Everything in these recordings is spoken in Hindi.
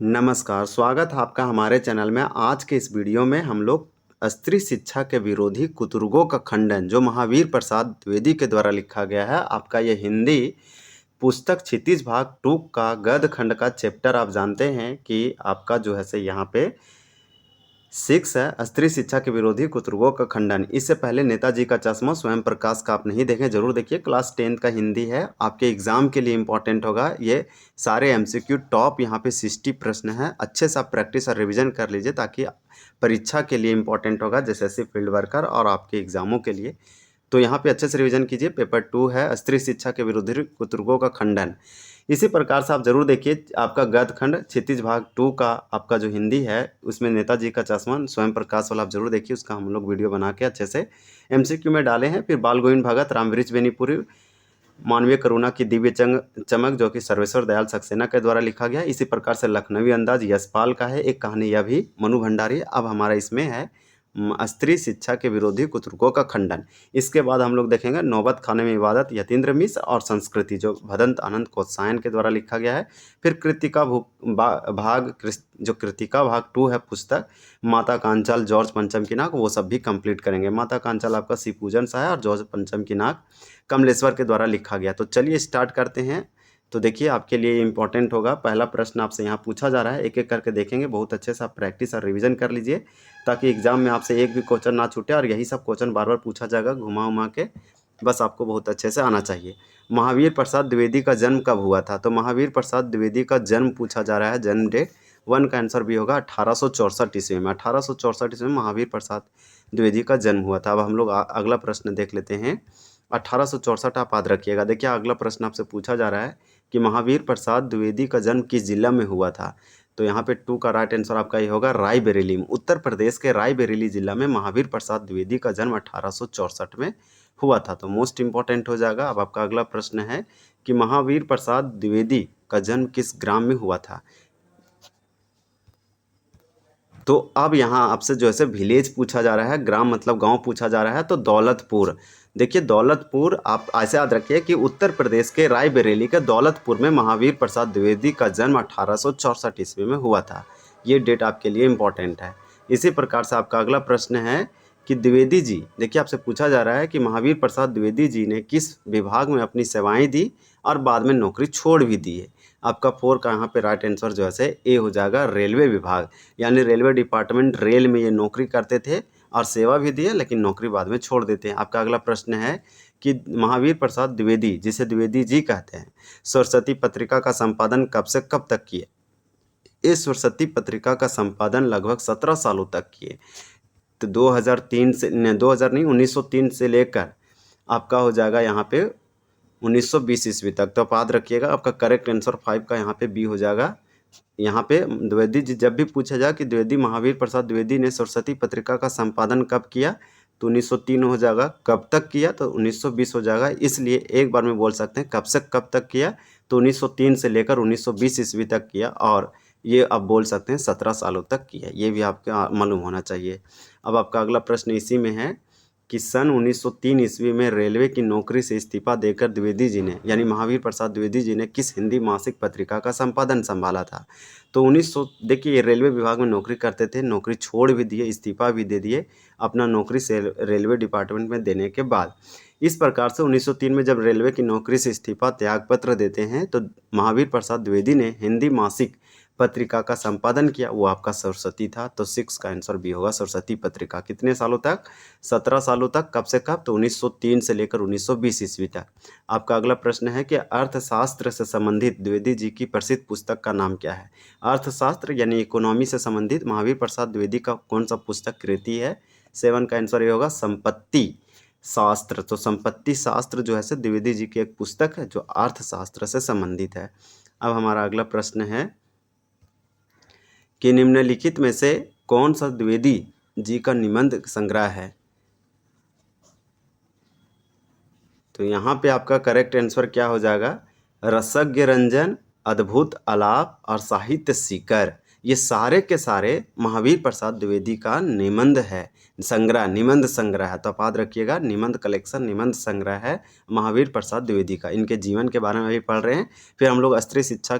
नमस्कार, स्वागत है आपका हमारे चैनल में। आज के इस वीडियो में हम लोग स्त्री शिक्षा के विरोधी कुतुर्गों का खंडन जो महावीर प्रसाद द्विवेदी के द्वारा लिखा गया है, आपका ये हिंदी पुस्तक क्षितिज भाग 2 का गद्य खंड का चैप्टर आप जानते हैं कि आपका जो है से यहाँ पे 6 है, स्त्री शिक्षा के विरोधी कुतुर्गों का खंडन। इससे पहले नेताजी का चश्मा स्वयं प्रकाश का आप नहीं देखें, जरूर देखिए। क्लास 10 का हिंदी है, आपके एग्जाम के लिए इंपॉर्टेंट होगा। ये सारे एमसीक्यू टॉप यहाँ पे 60 प्रश्न है। अच्छे से आप प्रैक्टिस और रिवीजन कर लीजिए ताकि परीक्षा के लिए इंपॉर्टेंट होगा, जैसे फील्ड वर्कर और आपके एग्जामों के लिए। तो यहाँ पे अच्छे से रिवीजन कीजिए। पेपर 2 है स्त्री शिक्षा के विरोधी कुतुर्गों का खंडन। इसी प्रकार से आप जरूर देखिए, आपका गद्य खंड क्षितिज भाग 2 का आपका जो हिंदी है उसमें नेताजी का चश्मा स्वयं प्रकाश वाला आप जरूर देखिए। उसका हम लोग वीडियो बना के अच्छे से एमसीक्यू में डाले हैं। फिर बाल गोविंद भगत, रामवृक्ष बेनीपुरी, मानवीय करुणा की दिव्य चमक जो कि सर्वेश्वर दयाल सक्सेना के द्वारा लिखा गया। इसी प्रकार से लखनवी अंदाज यशपाल का है। एक कहानी यह भी मनु भंडारी। अब हमारा इसमें है स्त्री शिक्षा के विरोधी कुतुर्गों का खंडन। इसके बाद हम लोग देखेंगे नौबत खाने में इबादत, यतीन्द्र मिश्र और संस्कृति जो भदंत आनंद कोत्सायन के द्वारा लिखा गया है। फिर कृतिका जो कृतिका भाग 2 है पुस्तक, माता कांचल, जॉर्ज पंचम की नाक, वो सब भी कंप्लीट करेंगे। माता कांचल आपका शिवपूजन सा है और जॉर्ज पंचम की नाक कमलेश्वर के द्वारा लिखा गया। तो चलिए स्टार्ट करते हैं। तो देखिए आपके लिए इंपॉर्टेंट होगा। पहला प्रश्न आपसे यहाँ पूछा जा रहा है, एक एक करके देखेंगे। बहुत अच्छे से आप प्रैक्टिस और रिवीजन कर लीजिए ताकि एग्जाम में आपसे एक भी क्वेश्चन ना छूटे। और यही सब क्वेश्चन बार बार पूछा जाएगा घुमा उमा के, बस आपको बहुत अच्छे से आना चाहिए। महावीर प्रसाद द्विवेदी का जन्म कब हुआ था? तो महावीर प्रसाद द्विवेदी का जन्म पूछा जा रहा है। जन्म डेट 1 का आंसर भी होगा 1864 ईस्वी में। 1864 ईस्वी में महावीर प्रसाद द्विवेदी का जन्म हुआ था। अब हम लोग अगला प्रश्न देख लेते हैं। 1864 आप याद रखिएगा। देखिए अगला प्रश्न आपसे पूछा जा रहा है कि महावीर प्रसाद द्विवेदी का जन्म किस जिला में हुआ था? तो यहाँ पे 2 का राइट आंसर आपका ये होगा रायबरेली में। उत्तर प्रदेश के रायबरेली जिला में महावीर प्रसाद द्विवेदी का जन्म 1864 में हुआ था। तो मोस्ट इंपॉर्टेंट हो जाएगा। अब आपका अगला प्रश्न है कि महावीर प्रसाद द्विवेदी का जन्म किस ग्राम में हुआ था? तो अब यहाँ आपसे जो है विलेज पूछा जा रहा है, ग्राम मतलब गांव पूछा जा रहा है। तो दौलतपुर। देखिए दौलतपुर आप ऐसे याद रखिए कि उत्तर प्रदेश के रायबरेली के दौलतपुर में महावीर प्रसाद द्विवेदी का जन्म 1864 ईस्वी में हुआ था। ये डेट आपके लिए इम्पॉर्टेंट है। इसी प्रकार से आपका अगला प्रश्न है कि द्विवेदी जी, देखिए आपसे पूछा जा रहा है कि महावीर प्रसाद द्विवेदी जी ने किस विभाग में अपनी सेवाएं दी और बाद में नौकरी छोड़ भी दी है? आपका 4 का यहाँ पे राइट आंसर जो है ए हो जाएगा रेलवे विभाग, यानी रेलवे डिपार्टमेंट रेल में ये नौकरी करते थे और सेवा भी दिए, लेकिन नौकरी बाद में छोड़ देते हैं। आपका अगला प्रश्न है कि महावीर प्रसाद द्विवेदी, जिसे द्विवेदी जी कहते हैं, सरस्वती पत्रिका का संपादन कब से कब तक किए? इस सरस्वती पत्रिका का संपादन लगभग 17 सालों तक किए। तो 2003 से 1903 से लेकर आपका हो जाएगा यहाँ पे 1920 ईस्वी तक। तो आप याद रखिएगा। आपका करेक्ट आंसर 5 का यहाँ पे बी हो जाएगा। यहाँ पे द्विवेदी जी जब भी पूछा जाए कि द्विवेदी महावीर प्रसाद द्विवेदी ने सरस्वती पत्रिका का संपादन कब किया, तो 1903 हो जाएगा। कब तक किया, तो 1920 हो जाएगा। इसलिए एक बार में बोल सकते हैं कब से कब तक किया, तो 1903 से लेकर 1920 ईस्वी तक किया। और ये आप बोल सकते हैं 17 सालों तक किया। ये भी आपका मालूम होना चाहिए। अब आपका अगला प्रश्न इसी में है कि सन 1903 ईस्वी में रेलवे की नौकरी से इस्तीफा देकर द्विवेदी जी ने, यानी महावीर प्रसाद द्विवेदी जी ने किस हिंदी मासिक पत्रिका का संपादन संभाला था? तो 1900, देखिए ये रेलवे विभाग में नौकरी करते थे, नौकरी छोड़ भी दिए, इस्तीफा भी दे दिए अपना नौकरी से रेलवे डिपार्टमेंट में देने के बाद। इस प्रकार से 1903 में जब रेलवे की नौकरी से इस्तीफा त्यागपत्र देते हैं तो महावीर प्रसाद द्विवेदी ने हिंदी मासिक पत्रिका का संपादन किया, वो आपका सरस्वती था। तो 6 का आंसर भी होगा सरस्वती पत्रिका। कितने सालों तक? 17 सालों तक। कब से कब? तो 1903 से लेकर 1920 ईस्वी तक। आपका अगला प्रश्न है कि अर्थशास्त्र से संबंधित द्विवेदी जी की प्रसिद्ध पुस्तक का नाम क्या है? अर्थशास्त्र यानी इकोनॉमी से संबंधित महावीर प्रसाद द्विवेदी का कौन सा पुस्तक कृति है? 7 का आंसर ये होगा संपत्ति शास्त्र। तो संपत्ति शास्त्र जो है द्विवेदी जी की एक पुस्तक है जो अर्थशास्त्र से संबंधित है। अब हमारा अगला प्रश्न है कि निम्नलिखित में से कौन सा द्विवेदी जी का निबंध संग्रह है? तो यहाँ पे आपका करेक्ट आंसर क्या हो जाएगा? रसज्ञ रंजन, अद्भुत आलाप और साहित्य सीकर। ये सारे के सारे महावीर प्रसाद द्विवेदी का निबंध है, संग्रह, निबंध संग्रह है। तो आप याद रखिएगा निबंध कलेक्शन, निबंध संग्रह है महावीर प्रसाद द्विवेदी का। इनके जीवन के बारे में भी पढ़ रहे हैं। फिर हम लोग स्त्री शिक्षा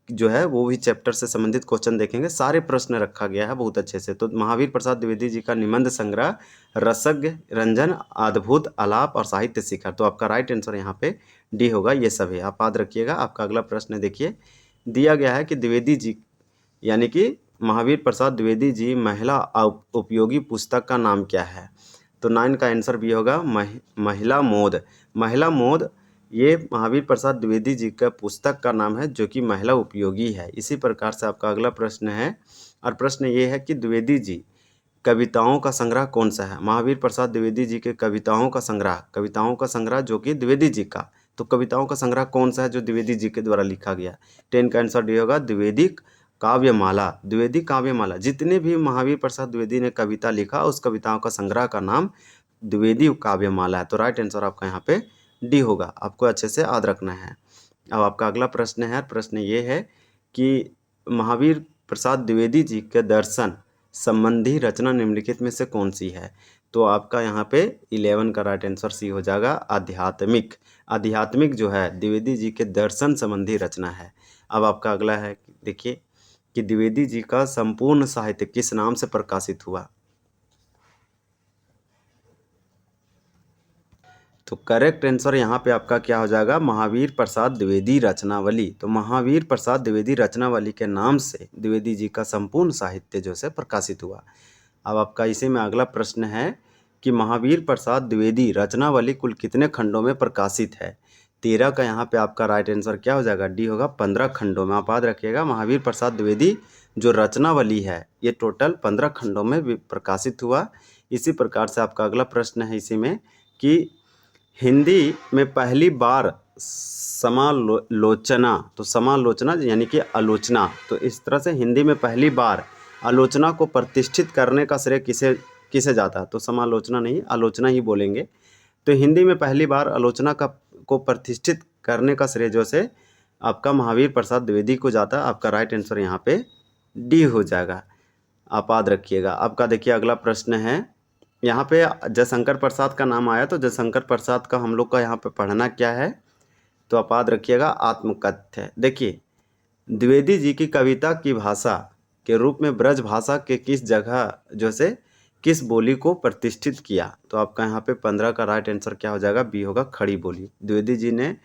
जो है वो भी चैप्टर से संबंधित क्वेश्चन देखेंगे। सारे प्रश्न रखा गया है बहुत अच्छे से। तो महावीर प्रसाद द्विवेदी जी का निबंध संग्रह रसज्ञ रंजन, अद्भुत आलाप और साहित्य शिखर। तो आपका राइट आंसर यहाँ पे डी होगा। ये सब है, आप याद रखिएगा। आपका अगला प्रश्न देखिए, दिया गया है कि द्विवेदी जी यानी कि महावीर प्रसाद द्विवेदी जी महिला उपयोगी पुस्तक का नाम क्या है। तो 9 का आंसर भी होगा महिला मोद। महिला मोद ये महावीर प्रसाद द्विवेदी जी का पुस्तक का नाम है जो कि महिला उपयोगी है। इसी प्रकार से आपका अगला प्रश्न है, और प्रश्न ये है कि द्विवेदी जी कविताओं का संग्रह कौन सा है। महावीर प्रसाद द्विवेदी जी के कविताओं का संग्रह जो कि द्विवेदी जी का, तो कविताओं का संग्रह कौन सा है जो द्विवेदी जी के द्वारा लिखा गया। 10 का आंसर डी होगा द्विवेदी काव्यमाला। द्विवेदी काव्यमाला, जितने भी महावीर प्रसाद द्विवेदी ने कविता लिखा उस कविताओं का संग्रह का नाम द्विवेदी काव्यमाला है। तो राइट आंसर आपका यहाँ पे डी होगा। आपको अच्छे से याद रखना है। अब आपका अगला प्रश्न है, प्रश्न ये है कि महावीर प्रसाद द्विवेदी जी के दर्शन संबंधी रचना निम्नलिखित में से कौन सी है। तो आपका यहाँ पे 11 का राइट आंसर सी हो जाएगा आध्यात्मिक। आध्यात्मिक जो है द्विवेदी जी के दर्शन संबंधी रचना है। अब आपका अगला है, देखिए कि द्विवेदी जी का संपूर्ण साहित्य किस नाम से प्रकाशित हुआ। तो करेक्ट आंसर यहाँ पे आपका क्या हो जाएगा, महावीर प्रसाद द्विवेदी रचनावली। तो महावीर प्रसाद द्विवेदी रचनावली के नाम से द्विवेदी जी का संपूर्ण साहित्य जो है प्रकाशित हुआ। अब आपका इसी में अगला प्रश्न है कि महावीर प्रसाद द्विवेदी रचनावली कुल कितने खंडों में प्रकाशित है। 13 का यहाँ पे आपका राइट आंसर क्या हो जाएगा, डी होगा 15 खंडों में। आप याद रखिएगा महावीर प्रसाद द्विवेदी जो रचनावली है ये टोटल 15 खंडों में प्रकाशित हुआ। इसी प्रकार से आपका अगला प्रश्न है इसी में कि हिंदी में पहली बार समालोचना, तो समालोचना यानी कि आलोचना, तो इस तरह से हिंदी में पहली बार आलोचना को प्रतिष्ठित करने का श्रेय किसे किसे जाता है। तो समालोचना नहीं, आलोचना ही बोलेंगे। तो हिंदी में पहली बार आलोचना को प्रतिष्ठित करने का श्रेय जो से आपका महावीर प्रसाद द्विवेदी को जाता है। आपका राइट आंसर यहाँ पे डी हो जाएगा। आप याद रखिएगा। आपका देखिए अगला प्रश्न है, यहाँ पे जयशंकर प्रसाद का नाम आया, तो जयशंकर प्रसाद का हम लोग का यहाँ पे पढ़ना क्या है। तो आप याद रखिएगा आत्मकथ्य। देखिए द्विवेदी जी की कविता की भाषा के रूप में ब्रज भाषा के किस जगह जो से किस बोली को प्रतिष्ठित किया। तो आपका यहाँ पे 15 का राइट आंसर क्या हो जाएगा, बी होगा खड़ी बोली। द्विवेदी जी ने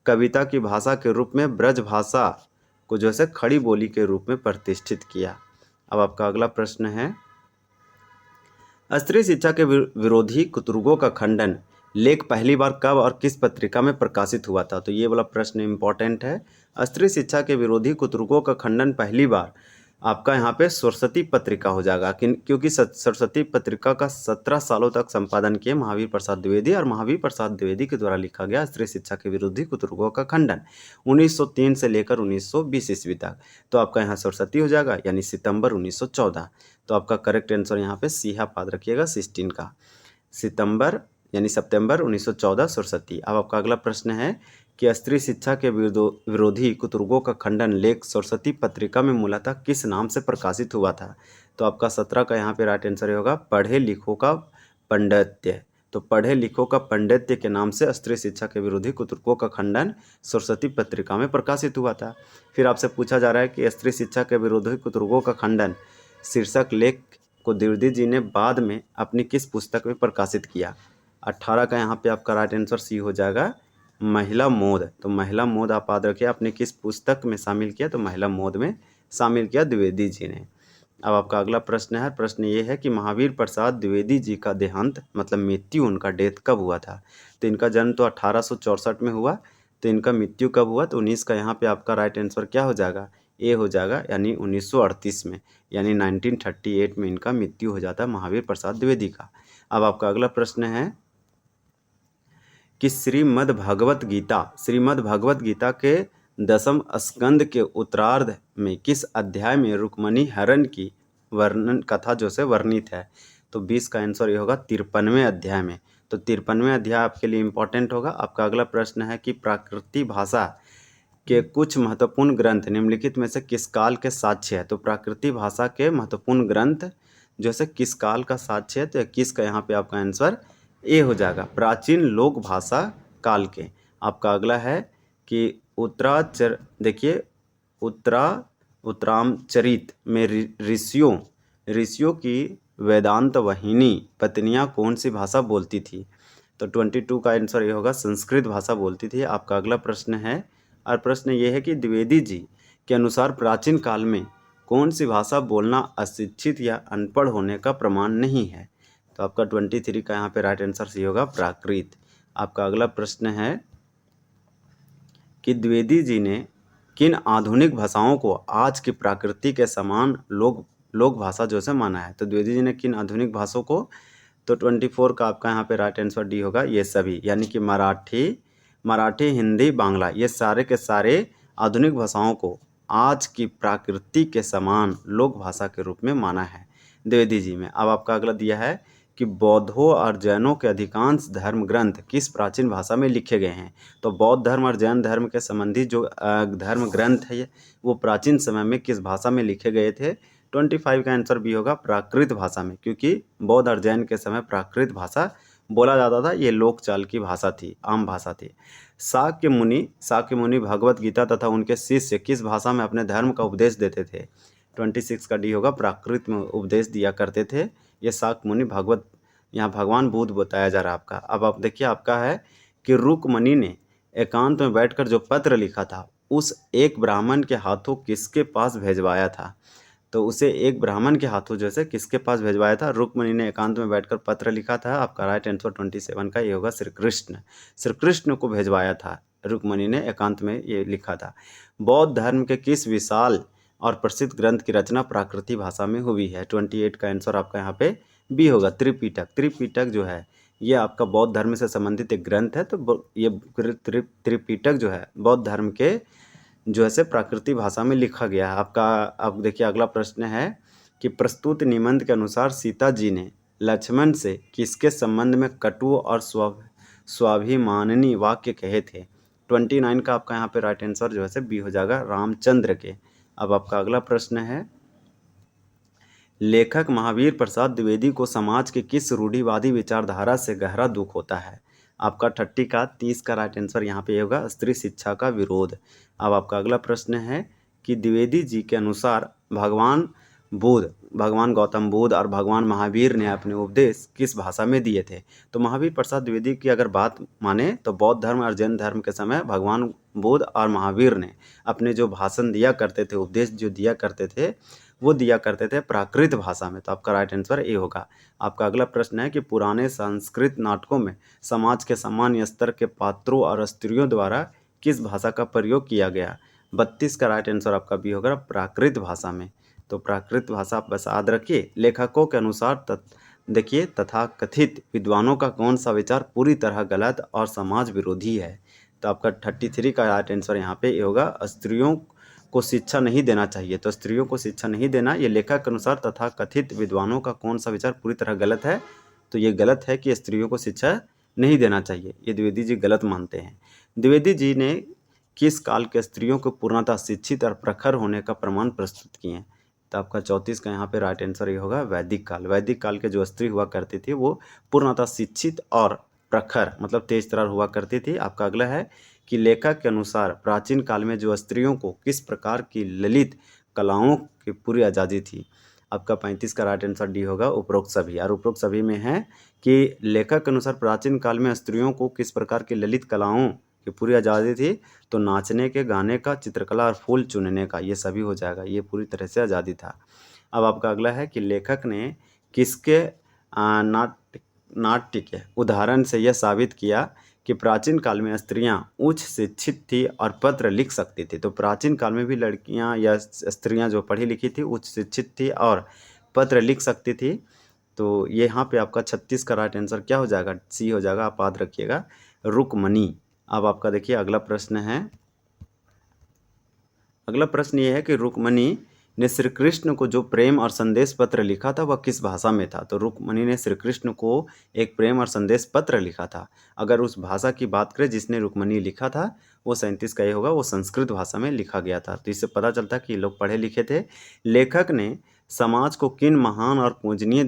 कविता की भाषा के रूप में ब्रज भाषा को जो है खड़ी बोली के रूप में प्रतिष्ठित किया। अब आपका अगला प्रश्न है, स्त्री शिक्षा के विरोधी कुतर्कों का खंडन लेख पहली बार कब और किस पत्रिका में प्रकाशित हुआ था। तो ये वाला प्रश्न इंपॉर्टेंट है। स्त्री शिक्षा के विरोधी कुतर्कों का खंडन पहली बार आपका यहाँ पे सरस्वती पत्रिका हो जाएगा, क्योंकि सरस्वती पत्रिका का 17 सालों तक संपादन किए महावीर प्रसाद द्विवेदी, और महावीर प्रसाद द्विवेदी के द्वारा लिखा गया स्त्री शिक्षा के विरोधी कुतर्कों का खंडन 1903 से लेकर 1920 ईस्वी तक। तो आपका यहाँ सरस्वती हो जाएगा यानी सितंबर 1914। तो आपका करेक्ट आंसर यहाँ पे सी है, याद रखिएगा 16 का सितंबर यानी सितंबर 1914 सरस्वती। अब आपका अगला प्रश्न है कि स्त्री शिक्षा के विरोधी कुतर्कों का खंडन लेख सरस्वती पत्रिका में मूलतः किस नाम से प्रकाशित हुआ था। तो आपका 17 का यहाँ पे राइट आंसर होगा पढ़े लिखों का पंडित्य। तो पढ़े लिखों का पंडित्य के नाम से स्त्री शिक्षा के विरोधी कुतर्कों का खंडन सरस्वती पत्रिका में प्रकाशित हुआ था। फिर आपसे पूछा जा रहा है कि स्त्री शिक्षा के विरोधी कुतर्कों का खंडन शीर्षक लेख को द्विवेदी जी ने बाद में अपनी किस पुस्तक में प्रकाशित किया। 18 का यहाँ पे आपका राइट आंसर सी हो जाएगा महिला मोद। तो महिला मोद आप याद रखिए आपने किस पुस्तक में शामिल किया, तो महिला मोद में शामिल किया द्विवेदी जी ने। अब आपका अगला प्रश्न है, प्रश्न ये है कि महावीर प्रसाद द्विवेदी जी का देहांत मतलब मृत्यु, उनका डेथ कब हुआ था। तो इनका जन्म तो 1864 में हुआ, तो इनका मृत्यु कब हुआ। तो 19 का यहाँ पे आपका राइट आंसर क्या हो जाएगा, ए हो जाएगा यानी 1938 में, यानी 1938 में इनका मृत्यु हो जाता है महावीर प्रसाद द्विवेदी का। अब आपका अगला प्रश्न है कि श्रीमद् भगवत गीता के 10वें स्कंद के उत्तरार्ध में किस अध्याय में रुक्मणी हरण की वर्णन कथा जो से वर्णित है। तो 20 का आंसर ये होगा 53वें अध्याय में। तो 53वें अध्याय आपके लिए इंपॉर्टेंट होगा। आपका अगला प्रश्न है कि प्राकृतिक भाषा के कुछ महत्वपूर्ण ग्रंथ निम्नलिखित में से किस काल के साक्ष्य है। तो प्राकृतिक भाषा के महत्वपूर्ण ग्रंथ जो से किस काल का साक्ष्य है। तो 21 का यहाँ पे आपका आंसर ए हो जाएगा प्राचीन लोक भाषा काल के। आपका अगला है कि देखिए उत्तरामचरित में ऋषियों की वेदांत वाहिनी पत्नियां कौन सी भाषा बोलती थी? तो 22 का आंसर ये होगा, संस्कृत भाषा बोलती थी। आपका अगला प्रश्न है, और प्रश्न ये है कि द्विवेदी जी के अनुसार प्राचीन काल में कौन सी भाषा बोलना अशिक्षित या अनपढ़ होने का प्रमाण नहीं है? तो आपका 23 का यहाँ पे राइट आंसर सी होगा, प्राकृत। आपका अगला प्रश्न है कि द्विवेदी जी ने किन आधुनिक भाषाओं को आज की प्रकृति के समान लोक भाषा जो से माना है? तो द्विवेदी जी ने किन आधुनिक भाषाओं को, तो 24 का आपका यहाँ पे राइट आंसर डी होगा, ये सभी, यानी कि मराठी, हिंदी, बांग्ला, ये सारे के सारे आधुनिक भाषाओं को आज की प्रकृति के समान लोक भाषा के रूप में माना है द्विवेदी जी में। अब आपका अगला दिया है कि बौद्धों और जैनों के अधिकांश धर्म ग्रंथ किस प्राचीन भाषा में लिखे गए हैं? तो बौद्ध धर्म और जैन धर्म के संबंधी जो धर्म ग्रंथ है वो प्राचीन समय में किस भाषा में लिखे गए थे? 25 का आंसर भी होगा, प्राकृत भाषा में, क्योंकि बौद्ध और जैन के समय प्राकृत भाषा बोला जाता था। ये लोकचाल की भाषा थी, आम भाषा थी। शाक्य मुनि भगवत गीता तथा उनके शिष्य किस भाषा में अपने धर्म का उपदेश देते थे? 26 का डी होगा, प्राकृत में उपदेश दिया करते थे ये शाक्य मुनि। भगवत, यहाँ भगवान बुद्ध बताया जा रहा है आपका। अब आप देखिए, आपका है कि रुक्मणी ने एकांत में बैठकर जो पत्र लिखा था उस एक ब्राह्मण के हाथों किसके पास भेजवाया था? तो उसे एक ब्राह्मण के हाथों जैसे किसके पास भेजवाया था? रुक्मणी ने एकांत में बैठकर पत्र लिखा था। आपका राइट आंसर 27 का ये होगा, श्री कृष्ण को भेजवाया था रुक्मणी ने, एकांत में ये लिखा था। बौद्ध धर्म के किस विशाल और प्रसिद्ध ग्रंथ की रचना प्राकृतिक भाषा में हुई है? 28 का आंसर आपका यहाँ पे बी होगा, त्रिपिटक जो है ये आपका बौद्ध धर्म से संबंधित एक ग्रंथ है। तो ये त्रिपिटक जो है बौद्ध धर्म के जो है प्राकृतिक भाषा में लिखा गया है आपका। अब देखिए अगला प्रश्न है कि प्रस्तुत निबंध के अनुसार सीता जी ने लक्ष्मण से किसके संबंध में कटु और स्वाभिमानी वाक्य कहे थे? 29 का आपका यहाँ पे राइट आंसर जो है बी हो जाएगा, रामचंद्र के। अब आपका अगला प्रश्न है, लेखक महावीर प्रसाद द्विवेदी को समाज के किस रूढ़िवादी विचारधारा से गहरा दुख होता है? आपका 30 का राइट आंसर यहाँ पे होगा, स्त्री शिक्षा का विरोध। अब आपका अगला प्रश्न है कि द्विवेदी जी के अनुसार भगवान गौतम बुद्ध और भगवान महावीर ने अपने उपदेश किस भाषा में दिए थे? तो महावीर प्रसाद द्विवेदी की अगर बात माने तो बौद्ध धर्म और जैन धर्म के समय भगवान बुद्ध और महावीर ने अपने जो भाषण दिया करते थे, उपदेश जो दिया करते थे, वो दिया करते थे प्राकृत भाषा में। तो आपका राइट आंसर ए होगा। आपका अगला प्रश्न है कि पुराने संस्कृत नाटकों में समाज के सामान्य स्तर के पात्रों और स्त्रियों द्वारा किस भाषा का प्रयोग किया गया? 32 का राइट आंसर आपका भी होगा, प्राकृत भाषा में। तो प्राकृत भाषा आप बस याद रखिए। लेखकों के अनुसार देखिए, तथाकथित विद्वानों का कौन सा विचार पूरी तरह गलत और समाज विरोधी है? तो आपका 33 का राइट आंसर यहाँ पे होगा, स्त्रियों को शिक्षा नहीं देना चाहिए। तो स्त्रियों को शिक्षा नहीं देना, ये लेखक के अनुसार तथाकथित विद्वानों का कौन सा विचार पूरी तरह गलत है? तो ये गलत है कि स्त्रियों को शिक्षा नहीं देना चाहिए, ये द्विवेदी जी गलत मानते हैं। द्विवेदी जी ने किस काल के स्त्रियों को पूर्णतः शिक्षित और प्रखर होने का प्रमाण प्रस्तुत किए हैं? तो आपका 34 का यहाँ पे राइट आंसर ये होगा, वैदिक काल। वैदिक काल के जो स्त्री हुआ करती थी वो पूर्णतः शिक्षित और प्रखर मतलब तेज तर्रार हुआ करती थी। आपका अगला है कि लेखक के अनुसार प्राचीन काल में जो स्त्रियों को किस प्रकार की ललित कलाओं की पूरी आज़ादी थी? आपका 35 का राइट आंसर डी होगा, उपरोक्त सभी। और उपरोक्त सभी में है कि लेखक के अनुसार प्राचीन काल में स्त्रियों को किस प्रकार की ललित कलाओं की पूरी आज़ादी थी? तो नाचने के, गाने का, चित्रकला और फूल चुनने का, ये सभी हो जाएगा, ये पूरी तरह से आज़ादी था। अब आपका अगला है कि लेखक ने किसके नाट्य के उदाहरण से यह साबित किया कि प्राचीन काल में स्त्रियां उच्च शिक्षित थी और पत्र लिख सकती थी? तो प्राचीन काल में भी लड़कियां या स्त्रियां जो पढ़ी लिखी थी, उच्च शिक्षित थी और पत्र लिख सकती थी। तो ये यहाँ पे आपका 36 का राइट आंसर क्या हो जाएगा? सी हो जाएगा, आप याद रखिएगा, रुक्मणी। अब आपका देखिए अगला प्रश्न है, अगला प्रश्न ये है कि रुक्मणी ने श्री कृष्ण को जो प्रेम और संदेश पत्र लिखा था वह किस भाषा में था? तो रुक्मणी ने श्री कृष्ण को एक प्रेम और संदेश पत्र लिखा था। अगर उस भाषा की बात करें जिसने रुक्मणी लिखा था, वो 37 का ये होगा, वो संस्कृत भाषा में लिखा गया था। तो इससे पता चलता है कि ये लोग पढ़े लिखे थे। लेखक ने समाज को किन महान और पूजनीय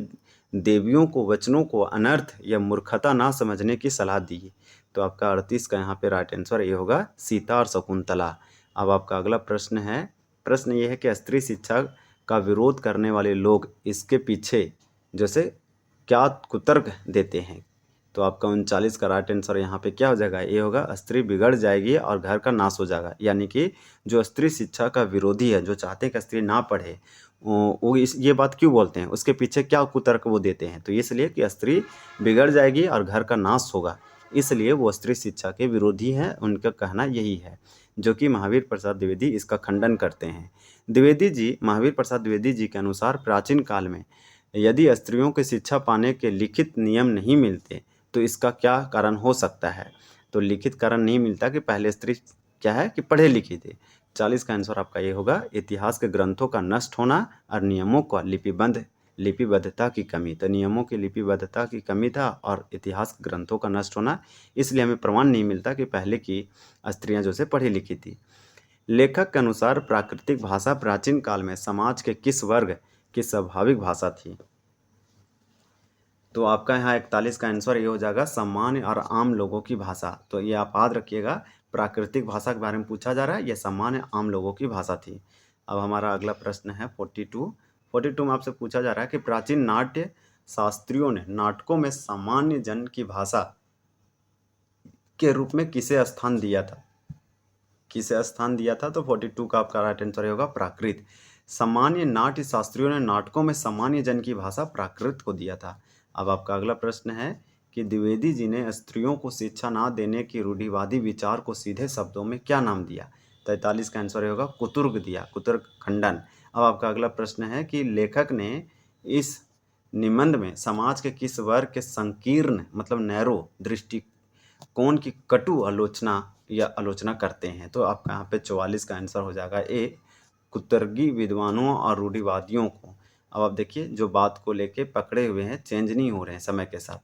देवियों को वचनों को अनर्थ या मूर्खता ना समझने की सलाह दी? तो आपका 38 का यहाँ पे राइट आंसर ये होगा, सीता और शकुंतला। अब आपका अगला प्रश्न है प्रश्न ये है कि स्त्री शिक्षा का विरोध करने वाले लोग इसके पीछे जैसे क्या कुतर्क देते हैं। तो आपका 39 का राइट आंसर यहाँ पे क्या हो जाएगा, ये होगा स्त्री बिगड़ जाएगी और घर का नाश हो जाएगा। यानी कि जो स्त्री शिक्षा का विरोधी है, जो चाहते हैं कि स्त्री ना पढ़े, वो ये बात क्यों बोलते हैं, उसके पीछे क्या कुतर्क वो देते हैं। तो इसलिए कि स्त्री बिगड़ जाएगी और घर का नाश होगा, इसलिए वो स्त्री शिक्षा के विरोधी हैं। उनका कहना यही है, जो कि महावीर प्रसाद द्विवेदी इसका खंडन करते हैं। द्विवेदी जी, महावीर प्रसाद द्विवेदी जी के अनुसार प्राचीन काल में यदि स्त्रियों की शिक्षा पाने के लिखित नियम नहीं मिलते तो इसका क्या कारण हो सकता है। तो लिखित कारण नहीं मिलता कि पहले स्त्री क्या है कि पढ़े लिखी थी। 40 का आंसर आपका ये होगा, इतिहास के ग्रंथों का नष्ट होना और नियमों का लिपिबद्धता की कमी। तो नियमों की लिपिबद्धता की कमी था और इतिहास ग्रंथों का नष्ट होना, इसलिए हमें प्रमाण नहीं मिलता कि पहले की स्त्रियां जो से पढ़ी लिखी थी। लेखक के अनुसार प्राकृतिक भाषा प्राचीन काल में समाज के किस वर्ग की स्वाभाविक भाषा थी। तो आपका यहाँ 41 का आंसर ये हो जाएगा, सामान्य और आम लोगों की भाषा। तो ये आप याद रखिएगा, प्राकृतिक भाषा के बारे में पूछा जा रहा है, यह सामान्य आम लोगों की भाषा थी। अब हमारा अगला प्रश्न है 42 में आपसे पूछा जा रहा है कि प्राचीन नाट्य शास्त्रियों ने नाटकों में सामान्य जन की भाषा के रूप में किसे स्थान दिया था। तो 42 का आपका राइट आंसर होगा प्राकृत। सामान्य नाट्य शास्त्रियों ने नाटकों में सामान्य जन की भाषा प्राकृत को दिया था। अब आपका अगला प्रश्न है कि द्विवेदी जी ने स्त्रियों को शिक्षा ना देने की रूढ़िवादी विचार को सीधे शब्दों में क्या नाम दिया। 43 का आंसर होगा कुतुर्क दिया, कुतुर्क खंडन। अब आपका अगला प्रश्न है कि लेखक ने इस निबंध में समाज के किस वर्ग के संकीर्ण मतलब नैरो दृष्टिकोण की कटु आलोचना करते हैं। तो आपका यहाँ पे 44 का आंसर हो जाएगा ए, कुतर्की विद्वानों और रूढ़िवादियों को। अब आप देखिए, जो बात को लेके पकड़े हुए हैं, चेंज नहीं हो रहे हैं समय के साथ।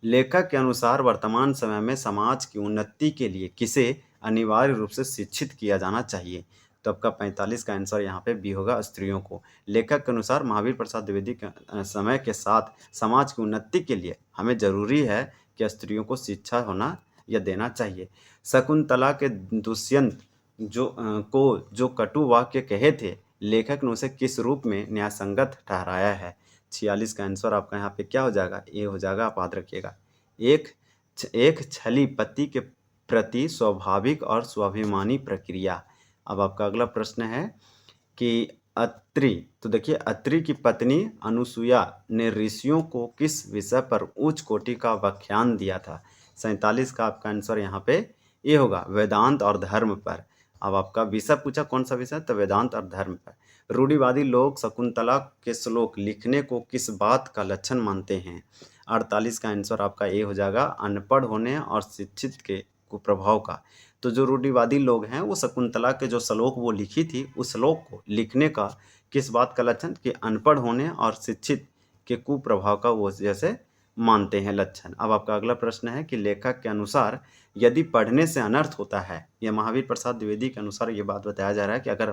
लेखक के अनुसार वर्तमान समय में समाज की उन्नति के लिए किसे अनिवार्य रूप से शिक्षित किया जाना चाहिए। तो आपका 45 का आंसर यहाँ पे बी होगा, स्त्रियों को। लेखक के अनुसार महावीर प्रसाद द्विवेदी के समय के साथ समाज की उन्नति के लिए हमें जरूरी है कि स्त्रियों को शिक्षा होना या देना चाहिए। शकुंतला के दुष्यंत जो कटु वाक्य कहे थे, लेखक ने उसे किस रूप में न्यायसंगत ठहराया है। 46 का आंसर आपका यहाँ पे क्या हो जाएगा, ये हो जाएगा, आप याद रखिएगा, एक छली पति के प्रति स्वाभाविक और स्वाभिमानी प्रक्रिया। अब आपका अगला प्रश्न है कि अत्रि, तो देखिए अत्रि की पत्नी अनुसुया ने ऋषियों को किस विषय पर उच्च कोटि का व्याख्यान दिया था। 47 का आपका आंसर यहाँ पे ये होगा, वेदांत और धर्म पर। अब आपका विषय पूछा कौन सा विषय, तो वेदांत और धर्म पर। रूढ़िवादी लोग शकुंतला के श्लोक लिखने को किस बात का लक्षण मानते हैं। 48 का आंसर आपका ये हो जाएगा, अनपढ़ होने और शिक्षित के कुप्रभाव का। तो जो रूढ़िवादी लोग हैं वो शकुंतला के जो श्लोक वो लिखी थी, उस श्लोक को लिखने का किस बात का लक्षण, कि अनपढ़ होने और शिक्षित के कुप्रभाव का वो जैसे मानते हैं लक्षण। अब आपका अगला प्रश्न है कि लेखक के अनुसार यदि पढ़ने से अनर्थ होता है, या महावीर प्रसाद द्विवेदी के अनुसार ये बात बताया जा रहा है कि अगर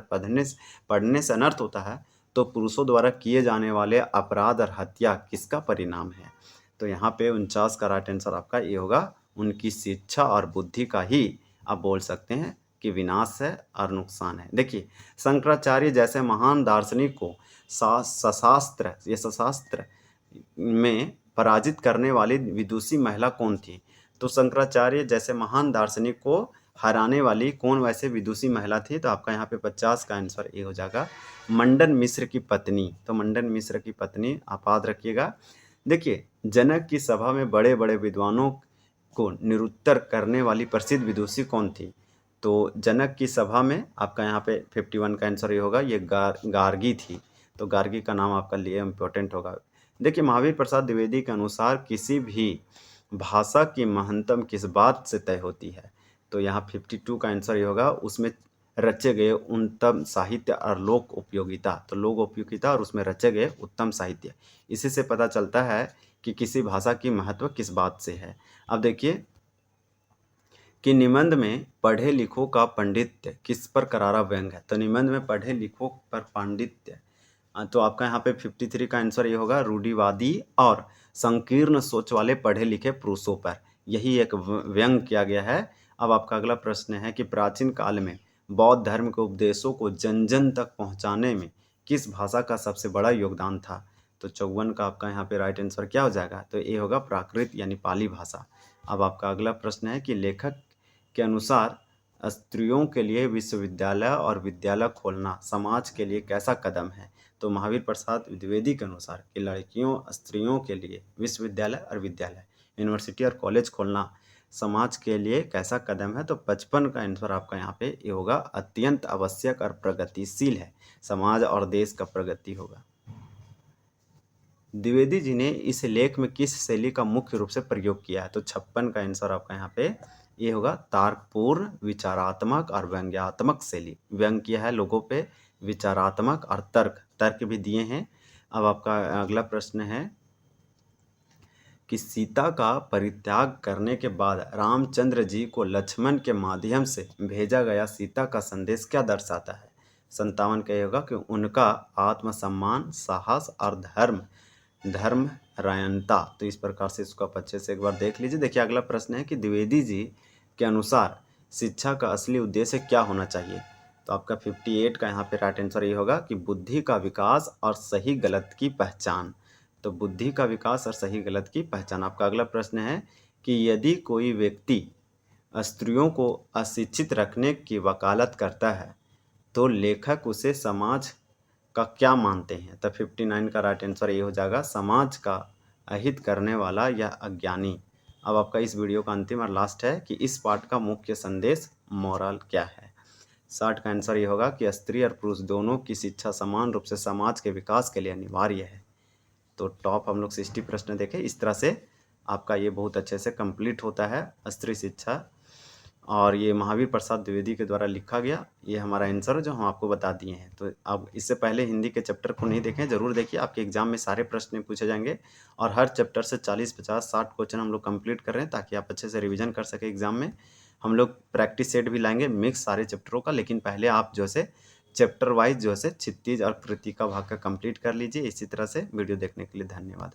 पढ़ने से अनर्थ होता है तो पुरुषों द्वारा किए जाने वाले अपराध और हत्या किसका परिणाम है। तो यहाँ पे 49 का राइट आंसर आपका ये होगा, उनकी शिक्षा और बुद्धि का ही आप बोल सकते हैं कि विनाश है और नुकसान है। देखिए, शंकराचार्य जैसे महान दार्शनिक को सशास्त्र में पराजित करने वाली विदुषी महिला कौन थी। तो शंकराचार्य जैसे महान दार्शनिक को हराने वाली कौन वैसे विदुषी महिला थी। तो आपका यहाँ पे 50 का आंसर ये हो जाएगा, मंडन मिश्र की पत्नी। तो मंडन मिश्र की पत्नी आप याद रखिएगा। देखिए, जनक की सभा में बड़े बड़े विद्वानों को निरुत्तर करने वाली प्रसिद्ध विदुषी कौन थी। तो जनक की सभा में आपका यहाँ पे 51 का आंसर ये होगा, ये गार्गी थी। तो गार्गी का नाम आपका लिए इम्पोर्टेंट होगा। देखिए, महावीर प्रसाद द्विवेदी के अनुसार किसी भी भाषा की महत्तम किस बात से तय होती है। तो यहाँ 52 का आंसर ये होगा, उसमें रचे गए उत्तम साहित्य और लोक उपयोगिता। तो लोक उपयोगिता और उसमें रचे गए उत्तम साहित्य, इसी से पता चलता है कि किसी भाषा की महत्व किस बात से है। अब देखिए कि निबंध में पढ़े लिखों का पांडित्य किस पर करारा व्यंग है। तो निबंध में पढ़े लिखों पर पांडित्य, तो आपका यहाँ पे 53 का आंसर ये होगा, रूढ़िवादी और संकीर्ण सोच वाले पढ़े लिखे पुरुषों पर, यही एक व्यंग किया गया है। अब आपका अगला प्रश्न है कि प्राचीन काल में बौद्ध धर्म के उपदेशों को जन जन तक पहुंचाने में किस भाषा का सबसे बड़ा योगदान था? तो 54 का आपका यहाँ पे राइट आंसर क्या हो जाएगा? तो ये होगा प्राकृत यानी पाली भाषा। अब आपका अगला प्रश्न है कि लेखक के अनुसार स्त्रियों के लिए विश्वविद्यालय और विद्यालय खोलना समाज के लिए कैसा कदम है? तो महावीर प्रसाद द्विवेदी के अनुसार कि लड़कियों स्त्रियों के लिए विश्वविद्यालय और विद्यालय यूनिवर्सिटी और कॉलेज खोलना समाज के लिए कैसा कदम है? तो 55 का आंसर आपका यहाँ पे ये होगा अत्यंत आवश्यक और प्रगतिशील है, समाज और देश का प्रगति होगा। द्विवेदी जी ने इस लेख में किस शैली का मुख्य रूप से प्रयोग किया है? तो 56 का आंसर आपका यहाँ पे ये होगा तर्कपूर्ण, विचारात्मक और व्यंग्यात्मक शैली। व्यंग किया है लोगों पे, विचारात्मक और तर्क भी दिए हैं। अब आपका अगला प्रश्न है कि सीता का परित्याग करने के बाद रामचंद्र जी को लक्ष्मण के माध्यम से भेजा गया सीता का संदेश क्या दर्शाता है? 57 का ये होगा कि उनका आत्मसम्मान, साहस और धर्मरायणता। तो इस प्रकार से इसको आप अच्छे से एक बार देख लीजिए। देखिए अगला प्रश्न है कि द्विवेदी जी के अनुसार शिक्षा का असली उद्देश्य क्या होना चाहिए? तो आपका 58 का यहाँ पे राइट आंसर ये होगा कि बुद्धि का विकास और सही गलत की पहचान। तो बुद्धि का विकास और सही गलत की पहचान। आपका अगला प्रश्न है कि यदि कोई व्यक्ति स्त्रियों को अशिक्षित रखने की वकालत करता है तो लेखक उसे समाज का क्या मानते हैं? तो 59 का राइट आंसर ये हो जाएगा समाज का अहित करने वाला या अज्ञानी। अब आपका इस वीडियो का अंतिम और लास्ट है कि इस पाठ का मुख्य संदेश मोरल क्या है? 60 का आंसर ये होगा कि स्त्री और पुरुष दोनों की शिक्षा समान रूप से समाज के विकास के लिए अनिवार्य है। तो टॉप हम लोग 60 प्रश्न देखे। इस तरह से आपका ये बहुत अच्छे से कंप्लीट होता है स्त्री शिक्षा, और ये महावीर प्रसाद द्विवेदी के द्वारा लिखा गया ये हमारा आंसर जो हम आपको बता दिए हैं। तो अब इससे पहले हिंदी के चैप्टर को नहीं देखें, ज़रूर देखिए, आपके एग्जाम में सारे प्रश्न पूछे जाएंगे और हर चैप्टर से 40, 50, 60 क्वेश्चन हम लोग कंप्लीट कर रहे हैं ताकि आप अच्छे से रिवीजन कर सकें एग्जाम में। हम लोग प्रैक्टिस सेट भी लाएंगे मिक्स सारे चैप्टरों का, लेकिन पहले आप जो है चैप्टर वाइज जो है क्षितिज और कृति का भाग का कंप्लीट कर लीजिए। इसी तरह से वीडियो देखने के लिए धन्यवाद।